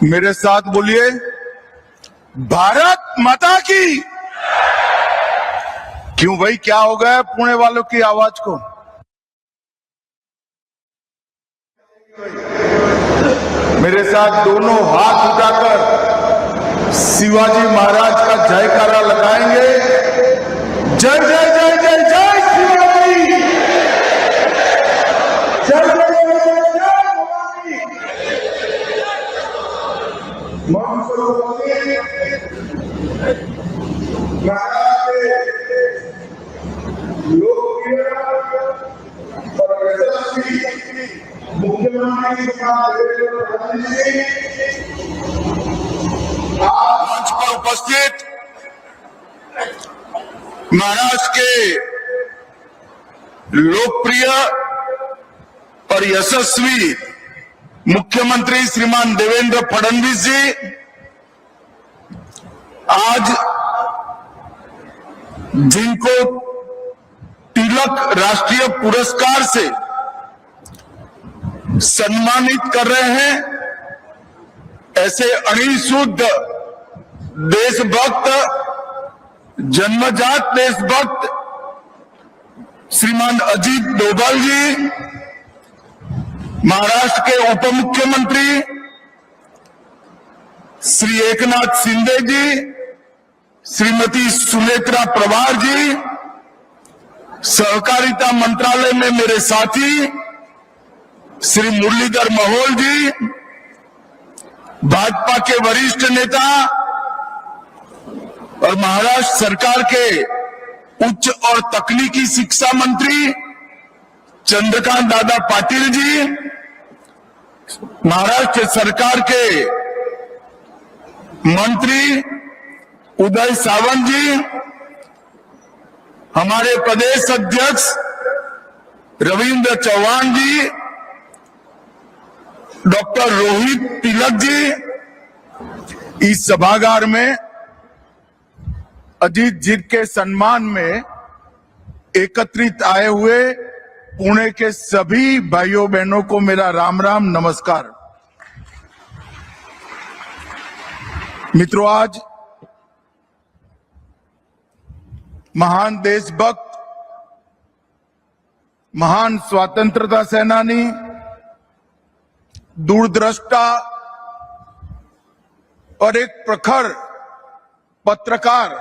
मेरे साथ बोलिए, भारत माता की। क्यों भाई, क्या हो गया पुणे वालों की आवाज को? मेरे साथ दोनों हाथ उठाकर शिवाजी महाराज का जयकारा लगाएंगे। जय जय जय जय जय शिवाजी, जय जय जय जय जय भवानी। महाराज के लोकप्रिय और यशस्वी मुख्यमंत्री मंच पर उपस्थित महाराष्ट्र के लोकप्रिय और यशस्वी मुख्यमंत्री श्रीमान देवेंद्र फडणवीस जी, आज जिनको तिलक राष्ट्रीय पुरस्कार से सम्मानित कर रहे हैं, ऐसे अणिशुद्ध देशभक्त, जन्मजात देशभक्त श्रीमान अजीत डोभाल जी, महाराष्ट्र के उप मुख्यमंत्री श्री एकनाथ शिंदे जी, श्रीमती सुनेत्रा प्रभार जी, सहकारिता मंत्रालय में मेरे साथी श्री मुरलीधर महल जी, भाजपा के वरिष्ठ नेता और महाराष्ट्र सरकार के उच्च और तकनीकी शिक्षा मंत्री चंद्रकांत दादा पाटिल जी, महाराष्ट्र सरकार के मंत्री उदय सावंत जी, हमारे प्रदेश अध्यक्ष रविंद्र चौहान जी, डॉक्टर रोहित तिलक जी, इस सभागार में अजीत जी के सम्मान में एकत्रित आए हुए पुणे के सभी भाइयों बहनों को मेरा राम राम नमस्कार। मित्रों, आज महान देशभक्त, महान स्वतंत्रता सेनानी, दूरदृष्टा और एक प्रखर पत्रकार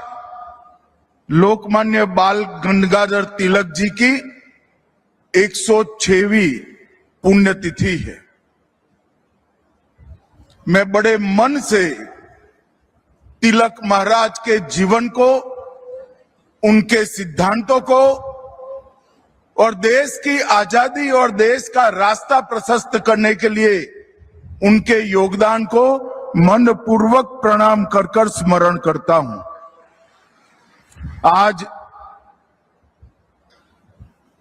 लोकमान्य बाल गंगाधर तिलक जी की 106वीं पुण्यतिथि है। मैं बड़े मन से तिलक महाराज के जीवन को, उनके सिद्धांतों को और देश की आजादी और देश का रास्ता प्रशस्त करने के लिए उनके योगदान को मनपूर्वक प्रणाम कर स्मरण करता हूं। आज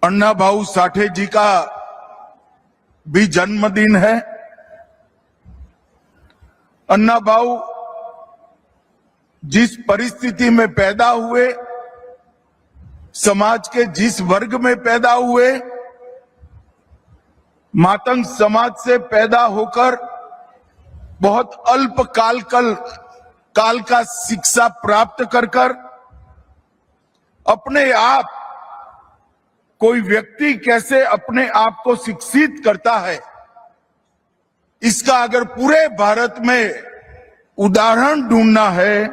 अन्ना भाऊ साठे जी का भी जन्मदिन है। अन्ना भाऊ जिस परिस्थिति में पैदा हुए, समाज के जिस वर्ग में पैदा हुए, मातंग समाज से पैदा होकर बहुत अल्प काल का शिक्षा प्राप्त कर अपने आप, कोई व्यक्ति कैसे अपने आप को शिक्षित करता है, इसका अगर पूरे भारत में उदाहरण ढूंढना है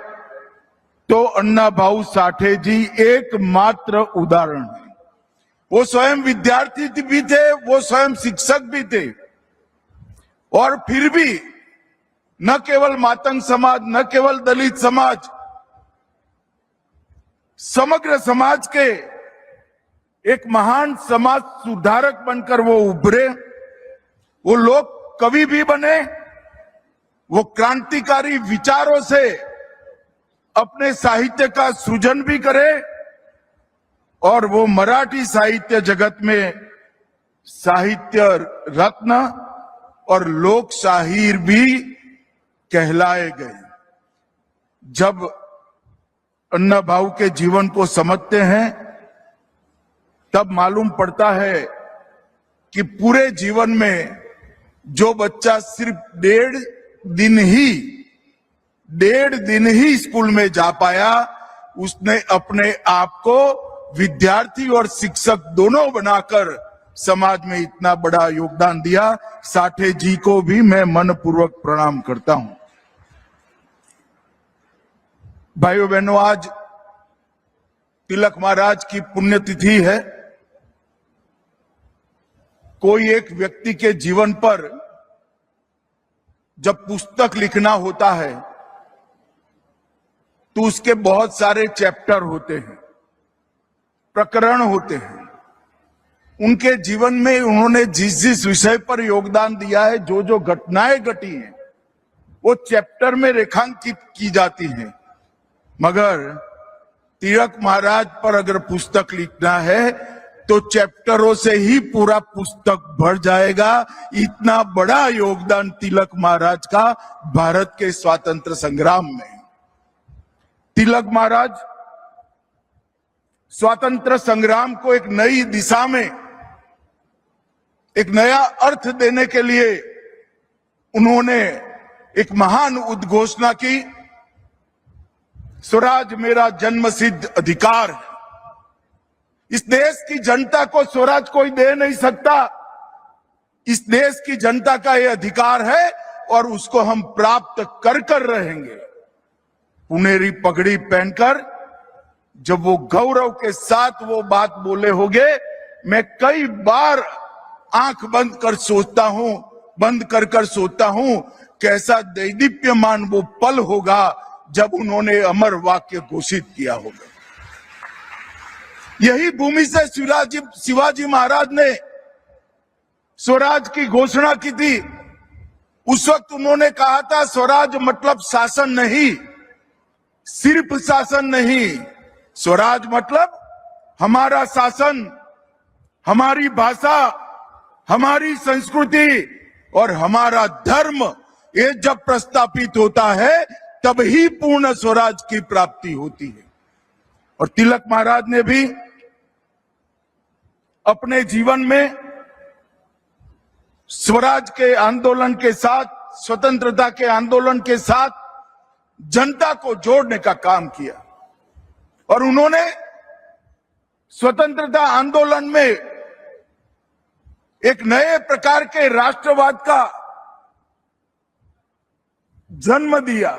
तो अन्ना भाऊ साठे जी एकमात्र उदाहरण है। वो स्वयं विद्यार्थी भी थे, वो स्वयं शिक्षक भी थे, और फिर भी न केवल मातंग समाज, न केवल दलित समाज, समग्र समाज के एक महान समाज सुधारक बनकर वो उभरे। वो लोग कवि भी बने, वो क्रांतिकारी विचारों से अपने साहित्य का सृजन भी करे, और वो मराठी साहित्य जगत में साहित्य रत्न और लोक शाहीर भी कहलाए गए। जब अन्ना भाऊ के जीवन को समझते हैं तब मालूम पड़ता है कि पूरे जीवन में जो बच्चा सिर्फ 1.5 डेढ़ दिन ही स्कूल में जा पाया, उसने अपने आप को विद्यार्थी और शिक्षक दोनों बनाकर समाज में इतना बड़ा योगदान दिया। साठे जी को भी मैं मनपूर्वक प्रणाम करता हूं। भाइयों बहनों, आज तिलक महाराज की पुण्यतिथि है। कोई एक व्यक्ति के जीवन पर जब पुस्तक लिखना होता है तो उसके बहुत सारे चैप्टर होते हैं, प्रकरण होते हैं। उनके जीवन में उन्होंने जिस जिस विषय पर योगदान दिया है, जो जो घटनाएं घटी हैं, वो चैप्टर में रेखांकित की जाती हैं। मगर तिलक महाराज पर अगर पुस्तक लिखना है तो चैप्टरों से ही पूरा पुस्तक भर जाएगा। इतना बड़ा योगदान तिलक महाराज का भारत के स्वातंत्र संग्राम में। तिलक महाराज स्वातंत्र संग्राम को एक नई दिशा में, एक नया अर्थ देने के लिए उन्होंने एक महान उद्घोषणा की, स्वराज मेरा जन्मसिद्ध अधिकार है। इस देश की जनता को स्वराज कोई दे नहीं सकता। इस देश की जनता का यह अधिकार है और उसको हम प्राप्त कर रहेंगे। पुनेरी पगड़ी पहनकर जब वो गौरव के साथ वो बात बोले होंगे, मैं कई बार आंख बंद कर सोचता हूं कैसा दैदीप्यमान वो पल होगा जब उन्होंने अमर वाक्य घोषित किया होगा। यही भूमि से शिवाजी महाराज ने स्वराज की घोषणा की थी। उस वक्त उन्होंने कहा था, स्वराज मतलब शासन नहीं, सिर्फ शासन नहीं, स्वराज मतलब हमारा शासन, हमारी भाषा, हमारी संस्कृति और हमारा धर्म, ये जब प्रस्थापित होता है तब ही पूर्ण स्वराज की प्राप्ति होती है। और तिलक महाराज ने भी अपने जीवन में स्वराज के आंदोलन के साथ, स्वतंत्रता के आंदोलन के साथ जनता को जोड़ने का काम किया। और उन्होंने स्वतंत्रता आंदोलन में एक नए प्रकार के राष्ट्रवाद का जन्म दिया,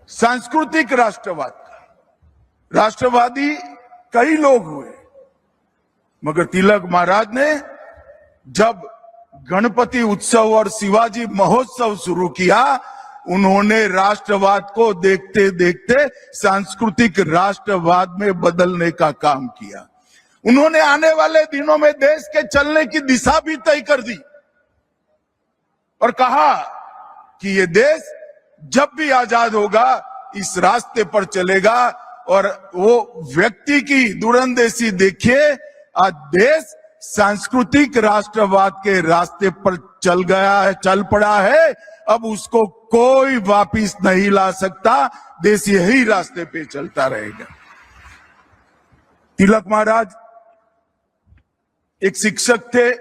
सांस्कृतिक राष्ट्रवाद का। राष्ट्रवादी कई लोग हुए, मगर तिलक महाराज ने जब गणपति उत्सव और शिवाजी महोत्सव शुरू किया, उन्होंने राष्ट्रवाद को देखते देखते सांस्कृतिक राष्ट्रवाद में बदलने का काम किया। उन्होंने आने वाले दिनों में देश के चलने की दिशा भी तय कर दी और कहा कि ये देश जब भी आजाद होगा इस रास्ते पर चलेगा। और वो व्यक्ति की दूरंदेशी देखिए, आज देश सांस्कृतिक राष्ट्रवाद के रास्ते पर चल पड़ा है। अब उसको कोई वापिस नहीं ला सकता, देश यही रास्ते पे चलता रहेगा। तिलक महाराज एक शिक्षक थे,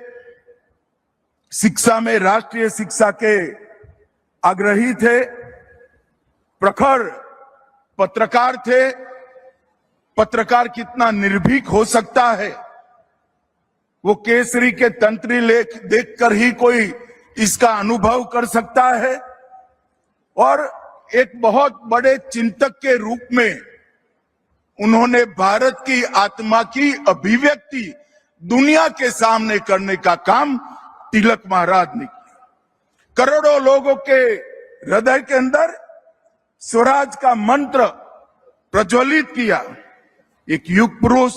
शिक्षा में राष्ट्रीय शिक्षा के आग्रही थे, प्रखर पत्रकार थे। पत्रकार कितना निर्भीक हो सकता है, वो केसरी के तंत्री लेख देखकर ही कोई इसका अनुभव कर सकता है। और एक बहुत बड़े चिंतक के रूप में उन्होंने भारत की आत्मा की अभिव्यक्ति दुनिया के सामने करने का काम तिलक महाराज ने किया। करोड़ों लोगों के हृदय के अंदर स्वराज का मंत्र प्रज्वलित किया। एक युग पुरुष,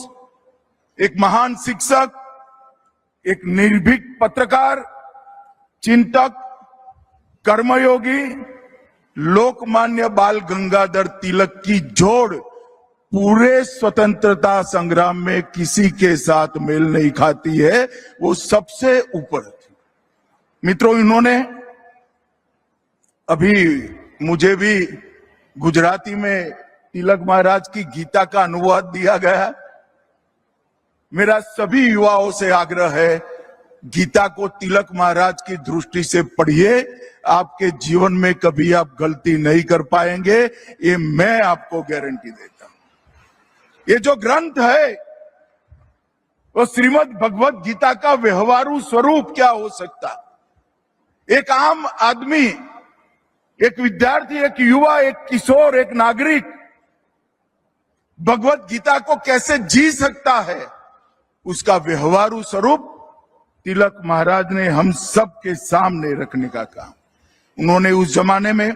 एक महान शिक्षक, एक निर्भीक पत्रकार, चिंतक, कर्मयोगी, लोकमान्य बाल गंगाधर तिलक की जोड़ पूरे स्वतंत्रता संग्राम में किसी के साथ मेल नहीं खाती है, वो सबसे ऊपर थी। मित्रों, इन्होंने अभी मुझे भी गुजराती में तिलक महाराज की गीता का अनुवाद दिया गया। मेरा सभी युवाओं से आग्रह है, गीता को तिलक महाराज की दृष्टि से पढ़िए। आपके जीवन में कभी आप गलती नहीं कर पाएंगे, ये मैं आपको गारंटी देता हूं। ये जो ग्रंथ है वो श्रीमद् भगवत गीता का व्यवहारू स्वरूप क्या हो सकता। एक आम आदमी, एक विद्यार्थी, एक युवा, एक किशोर, एक नागरिक भगवत गीता को कैसे जी सकता है, उसका व्यवहारू स्वरूप तिलक महाराज ने हम सब के सामने रखने का काम। उन्होंने उस जमाने में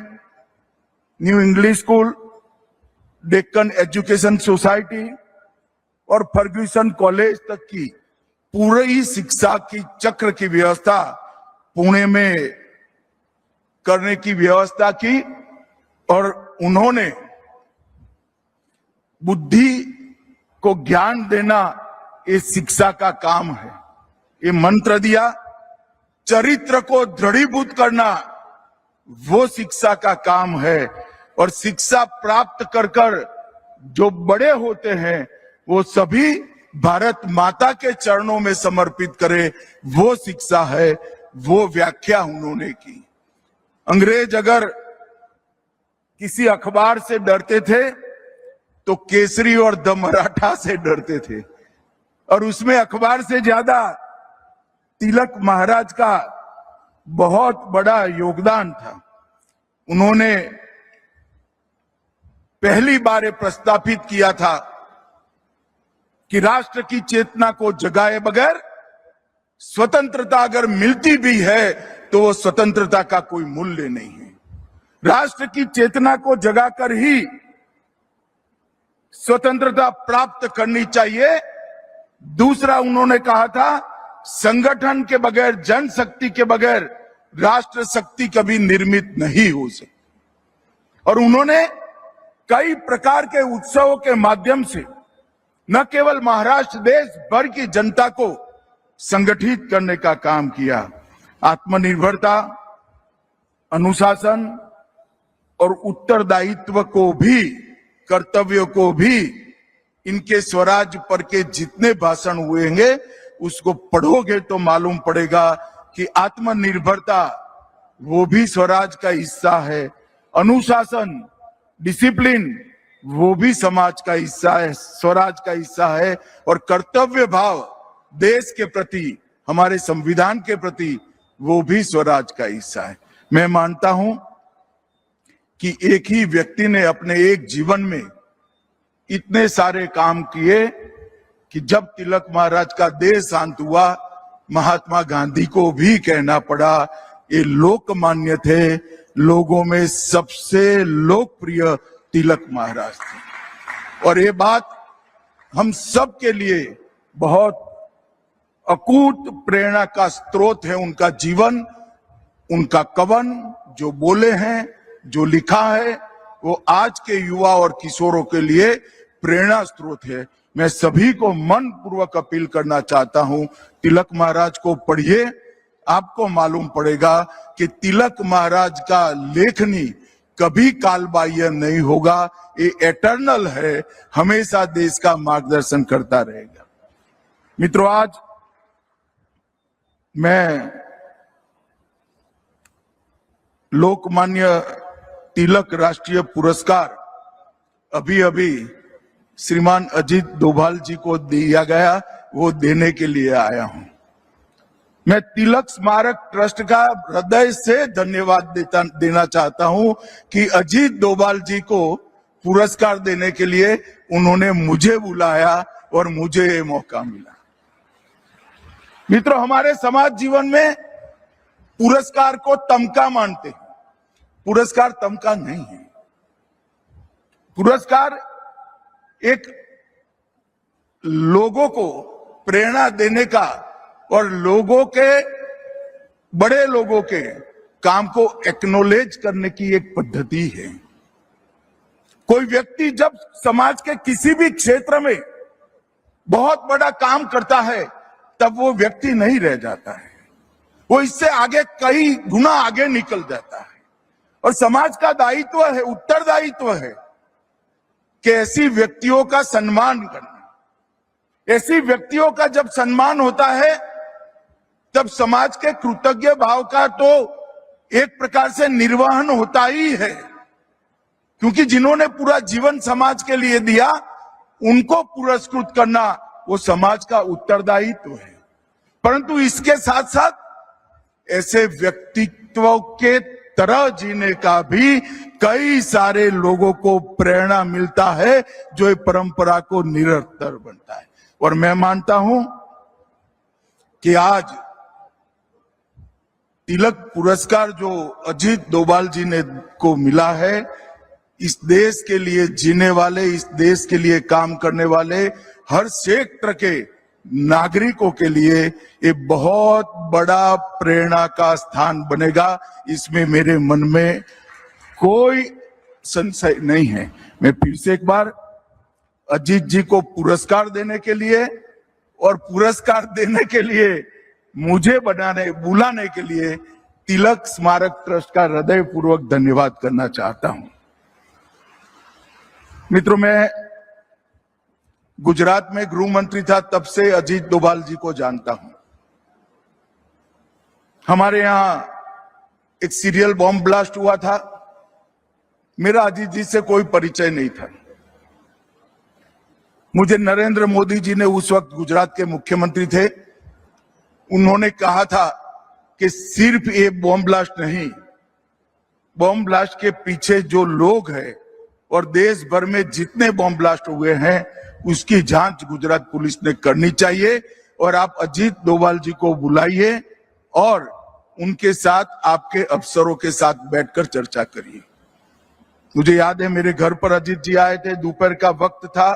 new English school, Deccan education society और फर्ग्यूसन कॉलेज तक की पूरी शिक्षा की चक्र की व्यवस्था पुणे में करने की व्यवस्था की। और उन्होंने बुद्धि को ज्ञान देना ये शिक्षा का काम है। ये मंत्र दिया, चरित्र को दृढ़ीभूत करना वो शिक्षा का काम है। और शिक्षा प्राप्त कर कर जो बड़े होते हैं वो सभी भारत माता के चरणों में समर्पित करे, वो शिक्षा है। वो व्याख्या उन्होंने की। अंग्रेज अगर किसी अखबार से डरते थे तो केसरी और द मराठा से डरते थे, और उसमें अखबार से ज्यादा तिलक महाराज का बहुत बड़ा योगदान था। उन्होंने पहली बार प्रस्तावित किया था कि राष्ट्र की चेतना को जगाए बगैर स्वतंत्रता अगर मिलती भी है तो वो स्वतंत्रता का कोई मूल्य नहीं है। राष्ट्र की चेतना को जगाकर ही स्वतंत्रता प्राप्त करनी चाहिए। दूसरा उन्होंने कहा था, संगठन के बगैर, जनशक्ति के बगैर राष्ट्र शक्ति कभी निर्मित नहीं हो सकती। और उन्होंने कई प्रकार के उत्सवों के माध्यम से न केवल महाराष्ट्र, देश भर की जनता को संगठित करने का काम किया। आत्मनिर्भरता, अनुशासन और उत्तरदायित्व को भी, कर्तव्यों को भी, इनके स्वराज पर के जितने भाषण हुएंगे उसको पढ़ोगे तो मालूम पड़ेगा कि आत्मनिर्भरता वो भी स्वराज का हिस्सा है, अनुशासन, डिसिप्लिन वो भी समाज का हिस्सा है, स्वराज का हिस्सा है, और कर्तव्य भाव देश के प्रति, हमारे संविधान के प्रति, वो भी स्वराज का हिस्सा है। मैं मानता हूं कि एक ही व्यक्ति ने अपने एक जीवन में इतने सारे काम किए कि जब तिलक महाराज का देह शांत हुआ, महात्मा गांधी को भी कहना पड़ा ये लोकमान्य थे, लोगों में सबसे लोकप्रिय तिलक महाराज थे। और ये बात हम सब के लिए बहुत अकूट प्रेरणा का स्रोत है। उनका जीवन, उनका कवन जो बोले हैं, जो लिखा है, वो आज के युवा और किशोरों के लिए प्रेरणा स्रोत है। मैं सभी को मन पूर्वक अपील करना चाहता हूं, तिलक महाराज को पढ़िए, आपको मालूम पड़ेगा कि तिलक महाराज का लेखनी कभी कालबाह्य नहीं होगा, ये एटर्नल है, हमेशा देश का मार्गदर्शन करता रहेगा। मित्रों, आज मैं लोकमान्य तिलक राष्ट्रीय पुरस्कार अभी अभी श्रीमान अजीत डोभाल जी को दिया गया, वो देने के लिए आया हूं। मैं तिलक स्मारक ट्रस्ट का हृदय से धन्यवाद देना चाहता हूं कि अजीत डोभाल जी को पुरस्कार देने के लिए उन्होंने मुझे बुलाया और मुझे ये मौका मिला। मित्रों, हमारे समाज जीवन में पुरस्कार को तमका मानते हैं। पुरस्कार तमका नहीं है। पुरस्कार एक लोगों को प्रेरणा देने का और लोगों के, बड़े लोगों के काम को एक्नॉलेज करने की एक पद्धति है। कोई व्यक्ति जब समाज के किसी भी क्षेत्र में बहुत बड़ा काम करता है तब वो व्यक्ति नहीं रह जाता है, वो इससे आगे कई गुना आगे निकल जाता है। और समाज का दायित्व है, उत्तरदायित्व है कि ऐसी व्यक्तियों का सम्मान करना। ऐसी व्यक्तियों का जब सम्मान होता है तब समाज के कृतज्ञ भाव का तो एक प्रकार से निर्वहन होता ही है, क्योंकि जिन्होंने पूरा जीवन समाज के लिए दिया उनको पुरस्कृत करना वो समाज का उत्तरदायित्व है। परंतु इसके साथ साथ ऐसे व्यक्तित्व के तरह जीने का भी कई सारे लोगों को प्रेरणा मिलता है, जो एक परंपरा को निरंतर बनता है। और मैं मानता हूं कि आज तिलक पुरस्कार जो अजीत डोभाल जी ने को मिला है, इस देश के लिए जीने वाले, इस देश के लिए काम करने वाले हर क्षेत्र के नागरिकों के लिए ये बहुत बड़ा प्रेरणा का स्थान बनेगा। इसमें मेरे मन में कोई संशय नहीं है। मैं फिर से एक बार अजीत जी को पुरस्कार देने के लिए और पुरस्कार देने के लिए मुझे बुलाने के लिए तिलक स्मारक ट्रस्ट का हृदयपूर्वक धन्यवाद करना चाहता हूं। मित्रों, मैं गुजरात में गृह मंत्री था, तब से अजीत डोभाल जी को जानता हूं। हमारे यहां एक सीरियल बॉम्ब ब्लास्ट हुआ था, मेरा अजीत जी से कोई परिचय नहीं था। मुझे नरेंद्र मोदी जी ने, उस वक्त गुजरात के मुख्यमंत्री थे, उन्होंने कहा था कि सिर्फ ये बॉम्ब ब्लास्ट नहीं, बॉम्ब ब्लास्ट के पीछे जो लोग हैं और देश भर में जितने बॉम्ब ब्लास्ट हुए हैं उसकी जांच गुजरात पुलिस ने करनी चाहिए। और आप अजीत डोभाल जी को बुलाइए और उनके साथ आपके अफसरों के साथ बैठकर चर्चा करिए। मुझे याद है मेरे घर पर अजीत जी आए थे, दोपहर का वक्त था,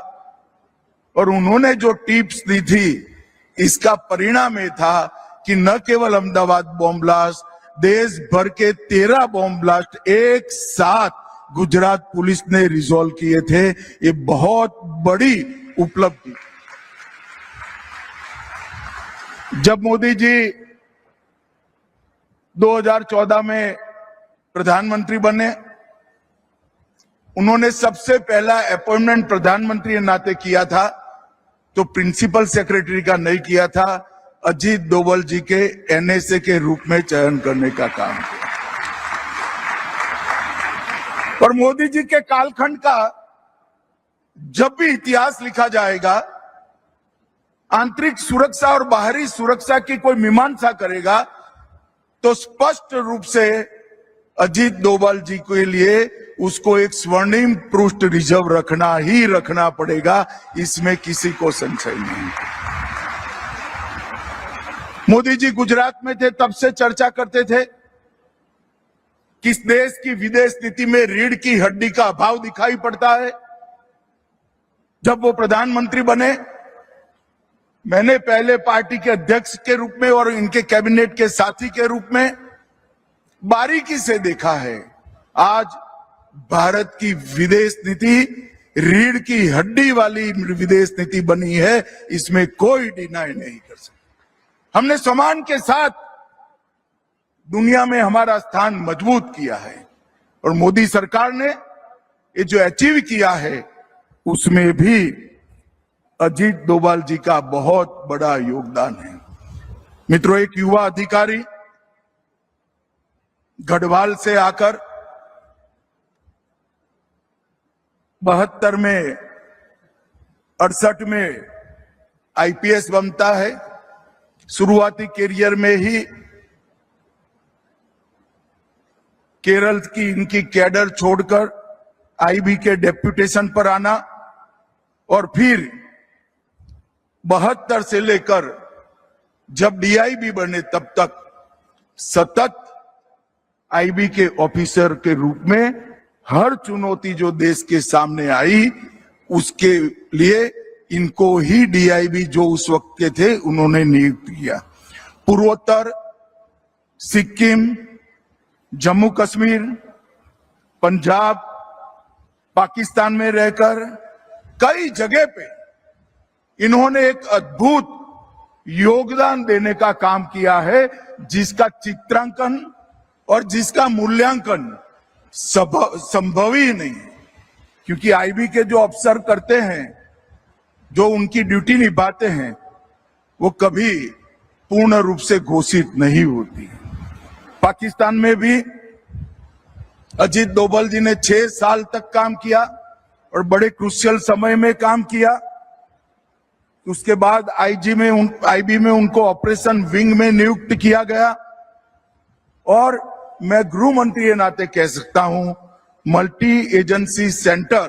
और उन्होंने जो टिप्स दी थी इसका परिणाम ये था कि न केवल अहमदाबाद बॉम्ब ब्लास्ट, देश भर के 13 बॉम्ब ब्लास्ट एक साथ गुजरात पुलिस ने रिजॉल्व किए थे। ये बहुत बड़ी उपलब्धि। जब मोदी जी 2014 में प्रधानमंत्री बने, उन्होंने सबसे पहला अपॉइंटमेंट प्रधानमंत्री के नाते किया था, तो प्रिंसिपल सेक्रेटरी का नहीं किया था, अजीत डोभाल जी के एनएसए के रूप में चयन करने का काम किया। और मोदी जी के कालखंड का जब भी इतिहास लिखा जाएगा, आंतरिक सुरक्षा और बाहरी सुरक्षा की कोई मीमांसा करेगा तो स्पष्ट रूप से अजीत डोभाल जी के लिए उसको एक स्वर्णिम पृष्ठ रिजर्व रखना पड़ेगा, इसमें किसी को संशय नहीं। मोदी जी गुजरात में थे तब से चर्चा करते थे किस देश की विदेश नीति में रीढ़ की हड्डी का अभाव दिखाई पड़ता है। जब वो प्रधानमंत्री बने, मैंने पहले पार्टी के अध्यक्ष के रूप में और इनके कैबिनेट के साथी के रूप में बारीकी से देखा है। आज भारत की विदेश नीति रीढ़ की हड्डी वाली विदेश नीति बनी है, इसमें कोई डिनाई नहीं कर सकता। हमने सम्मान के साथ दुनिया में हमारा स्थान मजबूत किया है, और मोदी सरकार ने ये जो अचीव किया है उसमें भी अजीत डोभाल जी का बहुत बड़ा योगदान है। मित्रों, एक युवा अधिकारी गढ़वाल से आकर 72 में 68 में आईपीएस बनता है। शुरुआती करियर में ही केरल की इनकी कैडर छोड़कर आईबी के डेप्यूटेशन पर आना, और फिर 72 से लेकर जब डीआईबी बने तब तक सतत आईबी के ऑफिसर के रूप में हर चुनौती जो देश के सामने आई उसके लिए इनको ही डीआईबी जो उस वक्त के थे उन्होंने नियुक्त किया। पूर्वोत्तर, सिक्किम, जम्मू कश्मीर, पंजाब, पाकिस्तान में रहकर कई जगह पे इन्होंने एक अद्भुत योगदान देने का काम किया है, जिसका चित्रांकन और जिसका मूल्यांकन संभव ही नहीं है। क्योंकि आईबी के जो अफसर करते हैं, जो उनकी ड्यूटी निभाते हैं, वो कभी पूर्ण रूप से घोषित नहीं होती। पाकिस्तान में भी अजीत डोभाल जी ने 6 साल तक काम किया और बड़े क्रूशियल समय में काम किया। उसके बाद आईबी में उनको ऑपरेशन विंग में नियुक्त किया गया और मैं गृह मंत्री के नाते कह सकता हूं, मल्टी एजेंसी सेंटर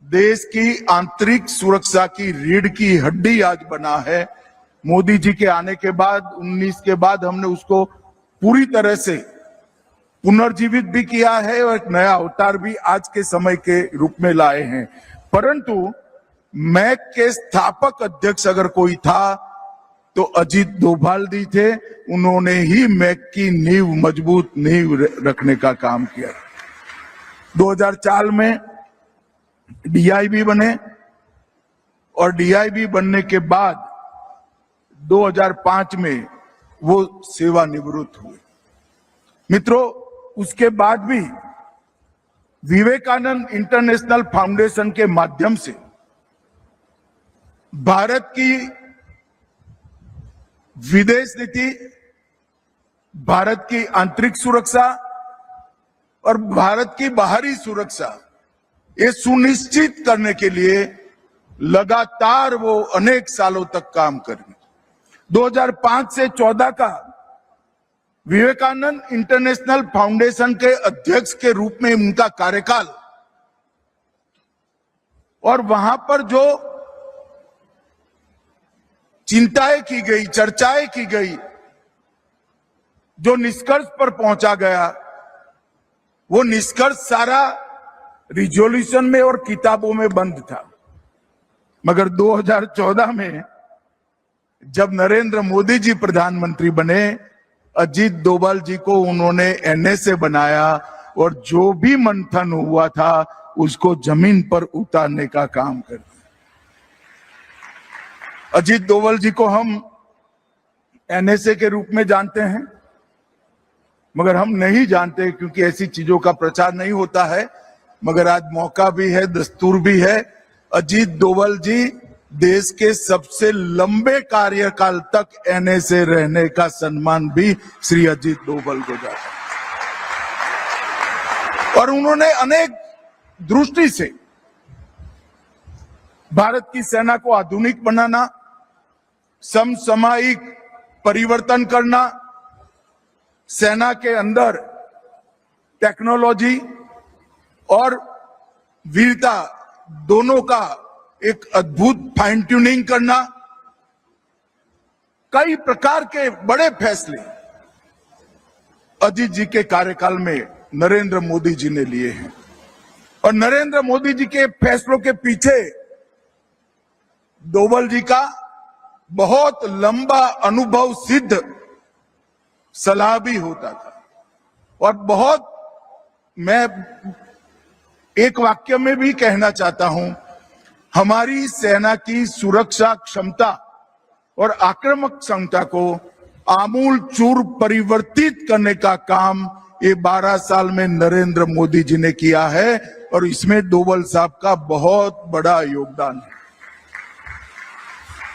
देश की आंतरिक सुरक्षा की रीढ़ की हड्डी आज बना है। मोदी जी के आने के बाद 19 के बाद हमने उसको पूरी तरह से पुनर्जीवित भी किया है और एक नया अवतार भी आज के समय के रूप में लाए हैं। परंतु मैक के स्थापक अध्यक्ष अगर कोई था तो अजीत डोभाल जी थे। उन्होंने ही मैक की नींव, मजबूत नींव रखने का काम किया। 2004 में डीआईबी बने और डीआईबी बनने के बाद 2005 में वो सेवानिवृत्त हुए। मित्रों, उसके बाद भी विवेकानंद इंटरनेशनल फाउंडेशन के माध्यम से भारत की विदेश नीति, भारत की आंतरिक सुरक्षा और भारत की बाहरी सुरक्षा ये सुनिश्चित करने के लिए लगातार वो अनेक सालों तक काम करेंगे। 2005 से 14 का विवेकानंद इंटरनेशनल फाउंडेशन के अध्यक्ष के रूप में उनका कार्यकाल और वहां पर जो चिंताएं की गई, चर्चाएं की गई, जो निष्कर्ष पर पहुंचा गया, वो निष्कर्ष सारा रिजोल्यूशन में और किताबों में बंद था। मगर 2014 में जब नरेंद्र मोदी जी प्रधानमंत्री बने, अजीत डोभाल जी को उन्होंने एनएसए बनाया और जो भी मंथन हुआ था उसको जमीन पर उतारने का काम कर दिया। अजीत डोभाल जी को हम एनएसए के रूप में जानते हैं, मगर हम नहीं जानते क्योंकि ऐसी चीजों का प्रचार नहीं होता है। मगर आज मौका भी है, दस्तूर भी है। अजीत डोभाल जी देश के सबसे लंबे कार्यकाल तक एनएसए रहने का सम्मान भी श्री अजीत डोभाल को जाता है। और उन्होंने अनेक दृष्टि से भारत की सेना को आधुनिक बनाना, समसामयिक परिवर्तन करना, सेना के अंदर टेक्नोलॉजी और वीरता दोनों का एक अद्भुत फाइन ट्यूनिंग करना, कई प्रकार के बड़े फैसले अजीत जी के कार्यकाल में नरेंद्र मोदी जी ने लिए हैं। और नरेंद्र मोदी जी के फैसलों के पीछे डोभाल जी का बहुत लंबा अनुभव सिद्ध सलाह भी होता था। और बहुत, मैं एक वाक्य में भी कहना चाहता हूं, हमारी सेना की सुरक्षा क्षमता और आक्रामक क्षमता को आमूल चूर परिवर्तित करने का काम ये 12 साल में नरेंद्र मोदी जी ने किया है और इसमें डोभाल साहब का बहुत बड़ा योगदान है।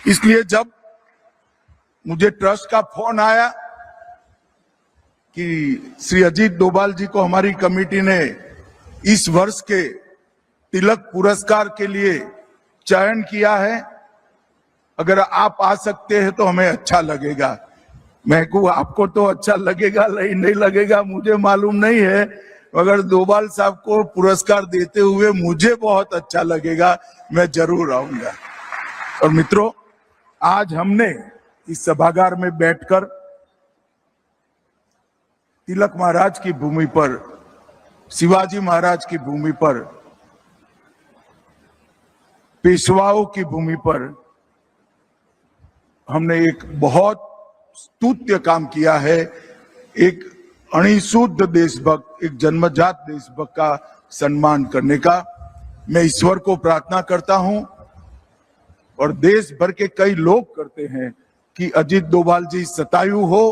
इसलिए जब मुझे ट्रस्ट का फोन आया कि श्री अजीत डोभाल जी को हमारी कमेटी ने इस वर्ष के तिलक पुरस्कार के लिए चयन किया है, अगर आप आ सकते हैं तो हमें अच्छा लगेगा। मैं कहूँ आपको तो अच्छा लगेगा, नहीं लगेगा मुझे मालूम नहीं है, मगर डोभाल साहब को पुरस्कार देते हुए मुझे बहुत अच्छा लगेगा, मैं जरूर आऊंगा। और मित्रों, आज हमने इस सभागार में बैठकर तिलक महाराज की भूमि पर, शिवाजी महाराज की भूमि पर, पेशवाओं की भूमि पर हमने एक बहुत स्तुत्य काम किया है। एक अणिशुद्ध देशभक्त, एक जन्मजात देशभक्त का सम्मान करने का मैं ईश्वर को प्रार्थना करता हूं और देश भर के कई लोग करते हैं कि अजीत डोभाल जी शतायु हो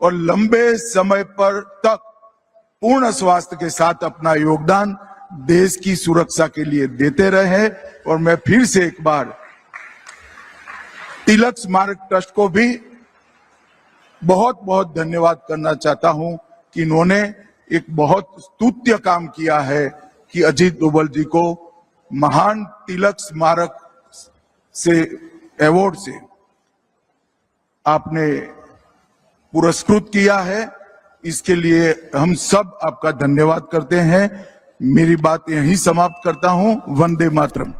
और लंबे समय पर तक पूर्ण स्वास्थ्य के साथ अपना योगदान देश की सुरक्षा के लिए देते रहे। और मैं फिर से एक बार तिलक स्मारक ट्रस्ट को भी बहुत बहुत धन्यवाद करना चाहता हूं कि इन्होंने एक बहुत स्तुत्य काम किया है कि अजीत डोभाल जी को महान तिलक स्मारक से अवार्ड से आपने पुरस्कृत किया है। इसके लिए हम सब आपका धन्यवाद करते हैं। मेरी बात यहीं समाप्त करता हूं। वंदे मातरम।